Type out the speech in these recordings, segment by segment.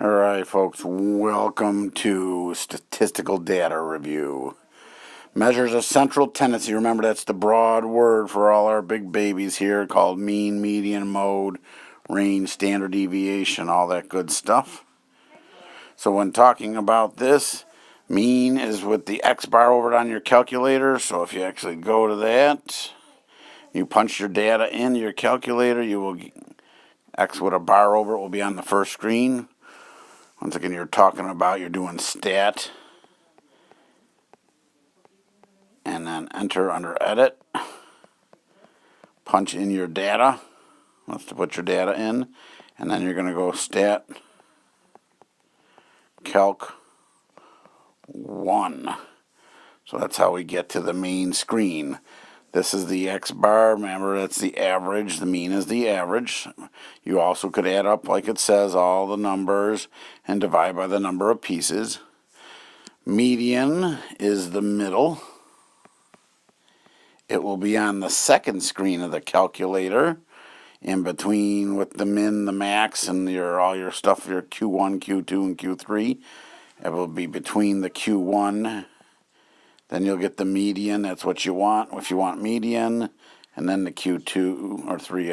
Alright, folks, welcome to Statistical Data Review. Measures of central tendency. Remember, that's the broad word for all our big babies here called mean, median, mode, range, standard deviation, all that good stuff. So when talking about this, mean is with the X bar over it on your calculator. So if you actually go to that, you punch your data in your calculator, you will X with a bar over it will be on the first screen. Once again, you're doing stat, and then enter under edit, punch in your data, let's put your data in, and then you're going to go stat, calc 1. So that's how we get to the main screen. This is the X bar. Remember, that's the average. The mean is the average. You also could add up, like it says, all the numbers and divide by the number of pieces. Median is the middle. It will be on the second screen of the calculator, in between with the min, the max, and all your stuff, your Q1, Q2, and Q3. It will be between the Q1. Then you'll get the median. That's what you want. If you want median, and then the Q2 or 3,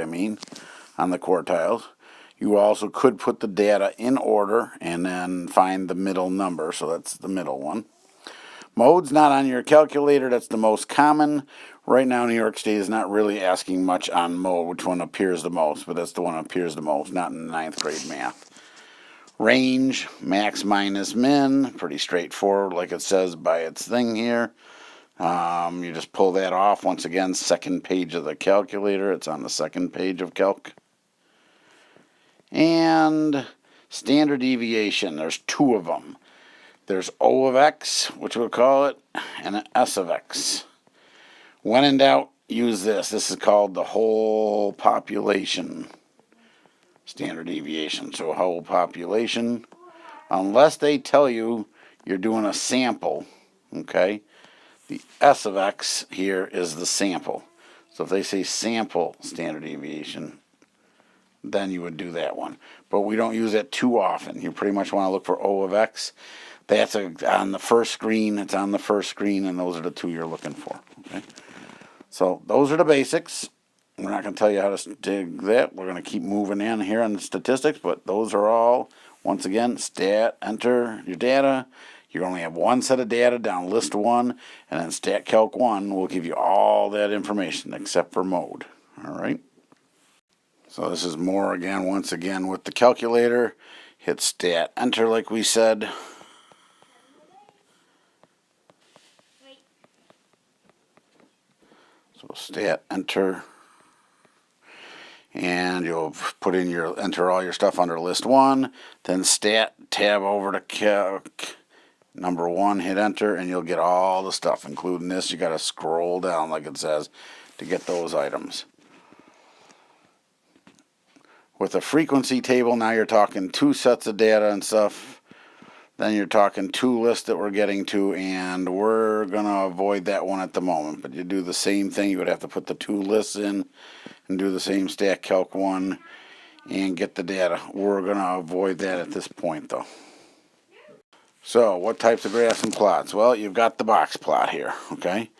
on the quartiles. You also could put the data in order and then find the middle number. So that's the middle one. Mode's not on your calculator. That's the most common. Right now, New York State is not really asking much on mode, which one appears the most, but that's the one that appears the most, not in 9th grade math. Range, max minus min, pretty straightforward, like it says by its thing here. You just pull that off. Once again, second page of the calculator. It's on the second page of calc. And standard deviation, there's two of them. There's O of X, which we'll call it, and an S of X. When in doubt, use this. This is called the whole population standard deviation. So whole population, unless they tell you you're doing a sample, okay, the S of X here is the sample. So if they say sample standard deviation, then you would do that one. But we don't use that too often. You pretty much want to look for O of X. That's on the first screen. It's on the first screen, and those are the two you're looking for. Okay. So those are the basics. We're not going to tell you how to dig that. We're going to keep moving in here on the statistics, but those are all, once again, stat, enter your data. You only have one set of data down list 1, and then stat calc 1 will give you all that information except for mode. All right. So this is more again, once again, with the calculator. Hit stat enter like we said. So stat enter, and you'll enter all your stuff under list 1. Then stat tab over to calc number 1. Hit enter, and you'll get all the stuff, including this. You got to scroll down like it says to get those items. With a frequency table, now you're talking 2 sets of data and stuff. Then you're talking 2 lists that we're getting to, and we're going to avoid that one at the moment. But you do the same thing. You would have to put the 2 lists in and do the same stat calc 1 and get the data. We're going to avoid that at this point, though. So what types of graphs and plots? Well, you've got the box plot here, okay?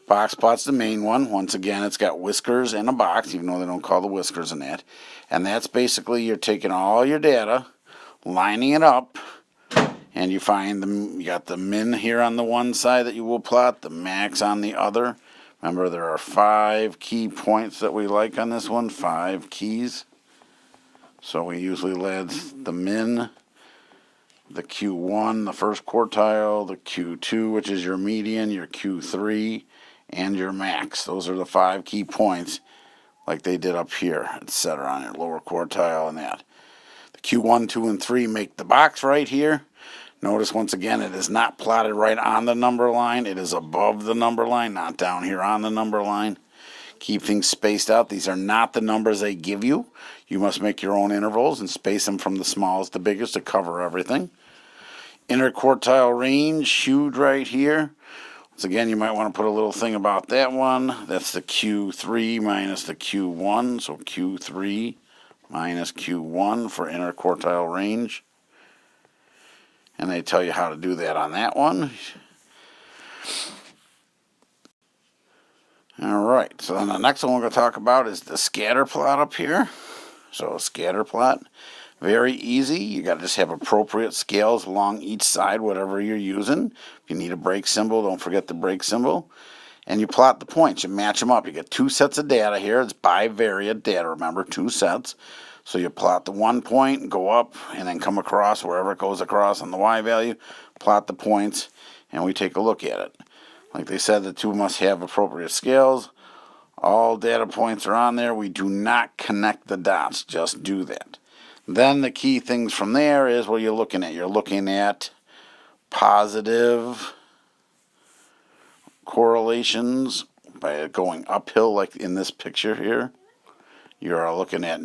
Box plot's the main one. Once again, it's got whiskers and a box, even though they don't call the whiskers in that. And that's basically you're taking all your data, lining it up, and you got the min here on the one side that you will plot, the max on the other. Remember, there are 5 key points that we like on this one, 5 keys. So we usually lead the min, the Q1, the first quartile, the Q2, which is your median, your Q3, and your max. Those are the 5 key points, like they did up here, etc. on your lower quartile and that. The Q1, 2, and 3 make the box right here. Notice once again, it is not plotted right on the number line. It is above the number line, not down here on the number line. Keep things spaced out. These are not the numbers they give you. You must make your own intervals and space them from the smallest to biggest to cover everything. Interquartile range, huge right here. Once again, you might want to put a little thing about that one. That's the Q3 minus the Q1. So Q3 minus Q1 for interquartile range. And they tell you how to do that on that one. Alright, so then the next one we're going to talk about is the scatter plot up here. So a scatter plot, very easy. You got to just have appropriate scales along each side, whatever you're using. If you need a break symbol, don't forget the break symbol. And you plot the points, you match them up. You get two sets of data here. It's bivariate data, remember, two sets. So you plot the 1 point, go up, and then come across wherever it goes across on the y value, plot the points, and we take a look at it. Like they said, the two must have appropriate scales. All data points are on there. We do not connect the dots, just do that. Then the key things from there is what you're looking at. You're looking at positive correlations by going uphill, like in this picture here. You're looking at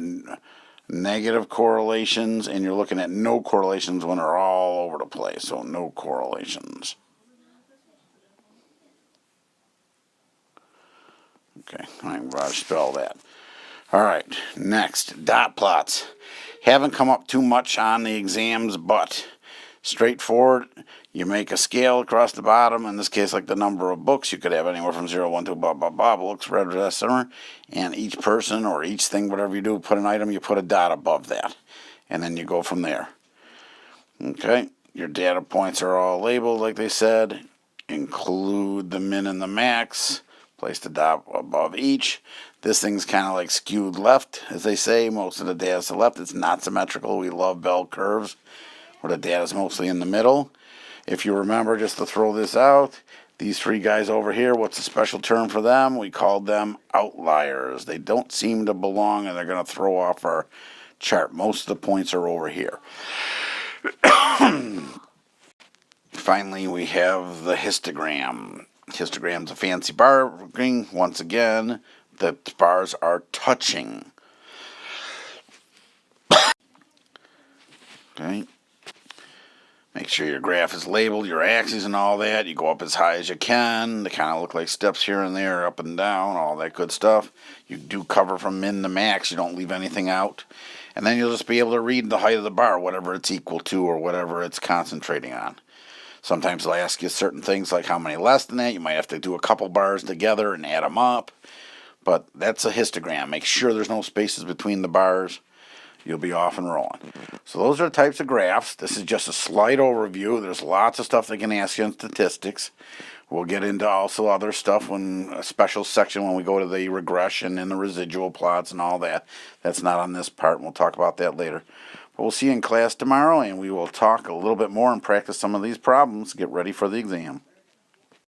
negative correlations, and you're looking at no correlations when they're all over the place. So no correlations. Okay, I'm going to spell that. All right, next, dot plots. Haven't come up too much on the exams, but straightforward. You make a scale across the bottom. In this case, like the number of books, you could have anywhere from 0, 1, 2, blah, blah, blah, books, red, red, center. And each person or each thing, whatever you do, put an item, you put a dot above that. And then you go from there. Okay, your data points are all labeled, like they said. Include the min and the max. Place the dot above each. This thing's kind of like skewed left, as they say. Most of the data's to the left. It's not symmetrical. We love bell curves, where the data's mostly in the middle. If you remember, just to throw this out, these three guys over here, what's the special term for them? We called them outliers. They don't seem to belong, and they're going to throw off our chart. Most of the points are over here. Finally, we have the histogram. Histogram's a fancy bar ring. Once again, the bars are touching. Okay. Make sure your graph is labeled, your axes and all that. You go up as high as you can. They kind of look like steps here and there, up and down, all that good stuff. You do cover from min to max. You don't leave anything out. And then you'll just be able to read the height of the bar, whatever it's equal to or whatever it's concentrating on. Sometimes they'll ask you certain things like how many less than that. You might have to do a couple bars together and add them up. But that's a histogram. Make sure there's no spaces between the bars. You'll be off and rolling. So those are the types of graphs. This is just a slight overview. There's lots of stuff they can ask you in statistics. We'll get into also other stuff when a special section when we go to the regression and the residual plots and all that. That's not on this part, and we'll talk about that later. But we'll see you in class tomorrow, and we will talk a little bit more and practice some of these problems. Get ready for the exam.